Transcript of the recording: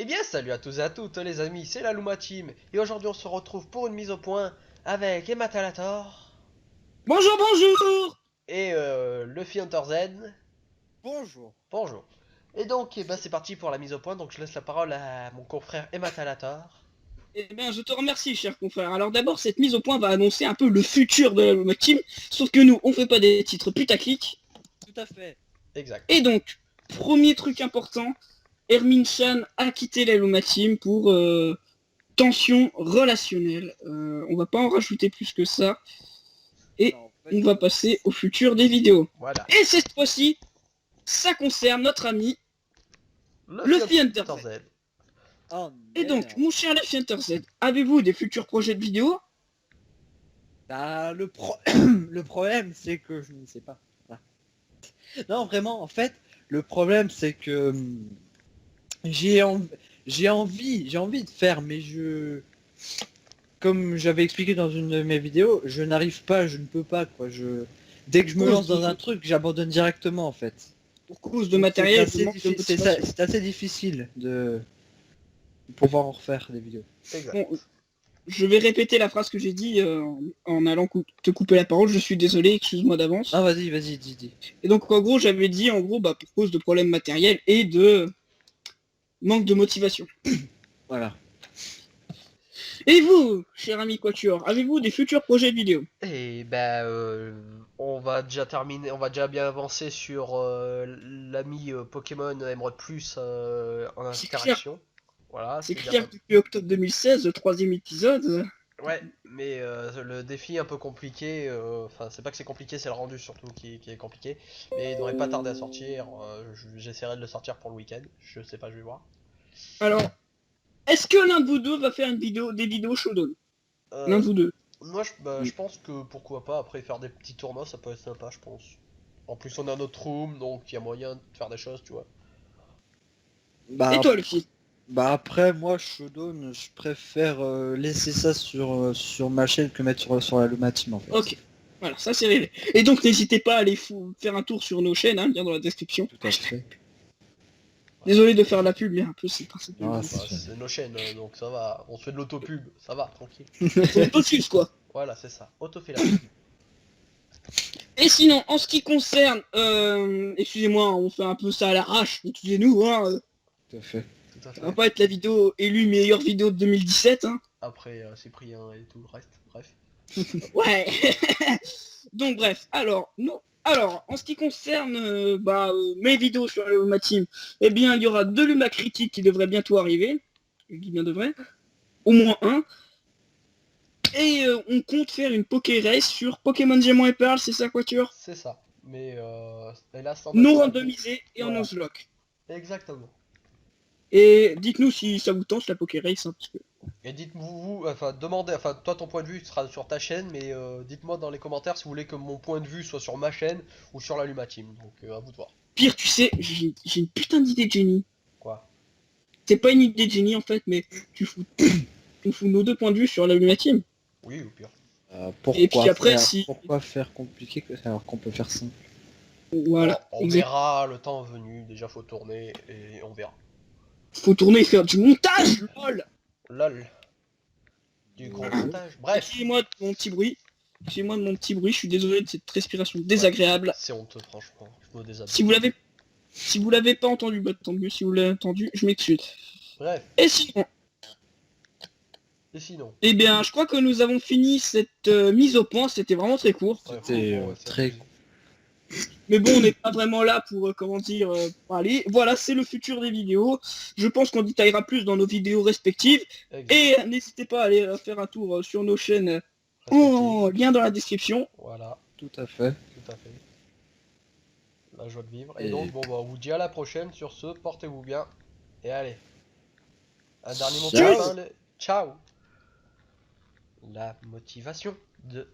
Eh bien, salut à tous et à toutes les amis, c'est la Luma Team et aujourd'hui on se retrouve pour une mise au point avec Emma Talator Bonjour, bonjour. et Luffy Hunter Z. Bonjour. Bonjour. Et donc, eh ben, c'est parti pour la mise au point, donc je laisse la parole à mon confrère Emma Talator. Eh bien, je te remercie, cher confrère. Alors d'abord, cette mise au point va annoncer un peu le futur de la Luma Team, sauf que nous, on fait pas des titres putaclic. Tout à fait. Exact. Et donc, premier truc important, Hermine Chan a quitté la Luma Team pour tension relationnelle. On va pas en rajouter plus que ça. Et Non, on va passer au futur des vidéos. Voilà. Et cette fois-ci, ça concerne notre ami Luffy Luffy Hunter Hunter Z. Z. Oh Et donc, merde. mon cher Luffy Hunter Z, avez-vous des futurs projets de vidéos? Bah, le problème, c'est que je ne sais pas. Ah. Non, vraiment, en fait, le problème, c'est que j'ai en- j'ai envie de faire, mais comme j'avais expliqué dans une de mes vidéos, je n'arrive pas, je ne peux pas, quoi. Dès que je me Cause lance dans un de, truc, j'abandonne directement, en fait. pour cause de Donc c'est matériel, de assez manque de difficile, motivation. c'est assez difficile de pouvoir en refaire des vidéos. Bon, Exact. je vais répéter la phrase que j'ai dit en allant te couper la parole. Je suis désolé, excuse-moi Non, d'avance. vas-y, vas-y, dis. Et donc, en gros, j'avais dit, en gros, bah, pour cause de problèmes matériels et de manque de motivation. Voilà. Et vous, cher ami Quatuor, avez-vous des futurs projets de vidéo? Et ben, on va déjà terminer, on va déjà bien avancer sur l'ami Pokémon Emerald Plus en C'est clair, interaction. Voilà, c'est c'est déjà clair pas. que depuis octobre 2016, le troisième épisode. Ouais, mais le défi est un peu compliqué. Enfin, c'est pas que c'est compliqué, c'est le rendu surtout qui est compliqué. Mais il devrait pas tarder à sortir. J'essaierai de le sortir pour le week-end. Je sais pas, je vais voir. Alors, est-ce que l'un de vous deux va faire une vidéo, des vidéos showdown? L'un Euh, de vous deux. Moi, je pense que pourquoi pas, après faire des petits tournois, ça peut être sympa, je pense. En plus, on a notre room, donc il y a moyen de faire des choses, tu vois. Et Bah, toi, Luffy? bah après, moi, Shodown, je préfère laisser ça sur ma chaîne que mettre sur la Luma Team, en fait. Ok. Voilà, ça c'est réglé. Et donc n'hésitez pas à aller faire un tour sur nos chaînes, hein, lien dans la description. Tout à fait. Voilà. Désolé de faire la pub, mais un peu c'est le principe de Ah, jeu. Bah, c'est nos chaînes, donc ça va. On se fait de l'autopub, ça va, tranquille. Faut tout suivre quoi. Voilà, c'est ça. Auto fait la pub. Et sinon, en ce qui concerne, excusez-moi, on fait un peu ça à l'arrache, excusez-nous, hein, Tout à fait. Tout à ça va fait. pas être la vidéo élue meilleure vidéo de 2017, hein. Après, Cyprien et tout le reste, bref. Ouais. Donc bref, alors, en ce qui concerne mes vidéos sur ma team, eh bien il y aura deux Luma critiques qui devraient bientôt arriver. Je dis bien devrait. Au moins un. Et on compte faire une Poké Race sur Pokémon Diamant et Perle, c'est ça Quatuor? C'est ça. Mais hélas, sans Non matériel. randomisé et en Voilà, Nuzlocke. exactement. Et dites-nous si ça vous tente la Poké Race, hein, parce que... Et dites-vous, enfin, demandez, enfin, toi, ton point de vue sera sur ta chaîne, mais dites-moi dans les commentaires si vous voulez que mon point de vue soit sur ma chaîne ou sur la Luma Team. Donc, à vous de voir. Pire, tu sais, j'ai une putain d'idée de génie. Quoi? C'est pas une idée de génie en fait, mais tu fous nos deux points de vue sur la Luma Team. Oui, ou pire. Et puis après, si... Pourquoi faire compliqué alors qu'on peut faire simple? Bon, Voilà, on exact. verra le temps venu. Déjà, faut tourner et on verra. Faut tourner et faire du montage, lol. Lol, du gros montage. Bref, Excusez-moi de mon petit bruit. Excusez-moi de mon petit bruit, je suis désolé de cette respiration désagréable. c'est honteux, franchement. Je me Si déshabille. vous l'avez si vous l'avez pas entendu, bah tant mieux. Si vous l'avez entendu, je m'excuse. Bref, Et sinon, et sinon. eh bien, je crois que nous avons fini cette mise au point. C'était vraiment très court. Ouais, C'était franchement, ouais, c'est très abusé. Mais bon, on n'est pas vraiment là pour, comment dire, parler. Voilà, c'est le futur des vidéos. Je pense qu'on détaillera plus dans nos vidéos respectives. Exact. Et n'hésitez pas à aller faire un tour sur nos chaînes Respective. en lien dans la description. Voilà, tout à fait. tout à fait. La joie de vivre. Et donc, Et bon, bah, on vous dit à la prochaine. Sur ce, portez-vous bien. Et allez, un dernier mot pour la Tchuss. fin. Ciao. La motivation de